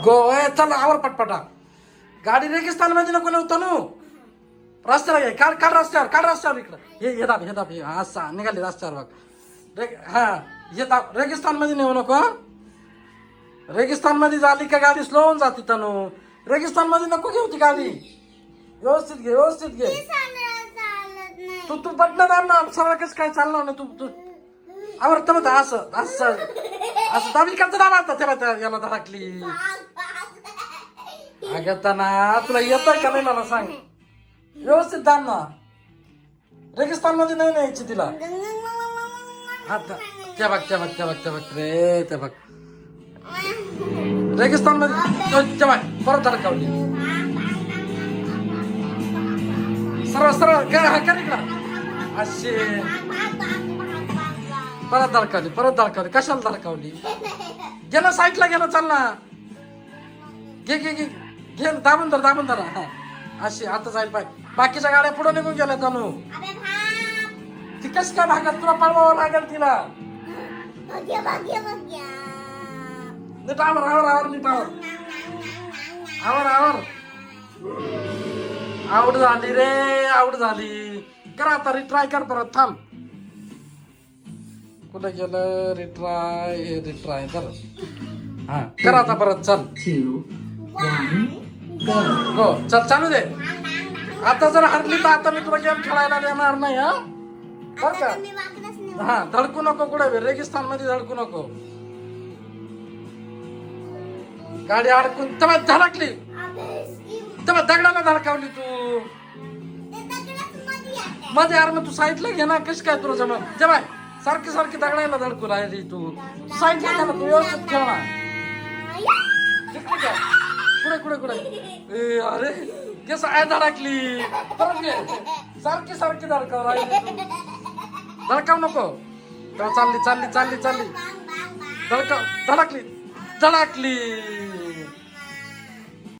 गो चल आवर पटपटा. गाडी रेगिस्तान मध्ये नको नव्हतं नू. रस्त्याला घे. काढ रस्त्यावर इकडं. हे दाब हे असा निघाली रस्त्यावर बघ. हा हे दाब. रेगिस्तान मध्ये नेऊ नको. रेगिस्तान मध्ये झाली का गाडी स्लो होऊन जाते तनू. रेगिस्तान मध्ये नको घेऊ ती गाडी. व्यवस्थित घे. तू बटणं दाब ना. सरळ कसं काय चालणार ना तू आवडतं मग असं दाबी करता दाबा आता. तेव्हा याला धडकली. अगं ना तुला येतंय का नाही मला सांग. व्यवस्थित दाब ना. रेगिस्तान मध्ये नाही न्यायची तिला. ते बघ रे ते बघ. रेगिस्तान मध्ये तेव्हा परत धडकावली. सरळ कर इकडं. असे परत धडकावली. कशाला धडकावली. घे ना साईडला घे ना. चाल ना. घे दाबून धर. हा अशी आता जाईल पाहिजे. बाकीच्या गाड्या पुढे निघून गेल्या तनू. ती कशी काय भागात तुला पळवावं लागेल तिला. नीट आवर नीट आवर. आवड झाली रे. आवड झाली. करा आता रिट्राय कर परत. थांब. कुठे गेलं. रिट्राय कर. हा कर आता परत. चल 2, 1, go. हो चल चालू दे. आता जर हरली तर आता मी तुला गेम खेळायला देणार नाही. हा बर का. हा धडकू नको. कुठे रेगिस्तान मध्ये धडकू नको. गाडी अडकून तेव्हा धडकली. तेव्हा दगडाला धडकावली तू. मध्ये यार मग तू साईडला घे ना. कशी काय तुला जमा जेव्हा सारखी दगडायला धडकू राहिली तू. साईडला घे ना. तू व्यवस्थित खेळ ना. कुठे अरे केस आहे धडकली. परत घे. सारखी धडकाव राहिली. धडकाव नको. चालली. धडकली.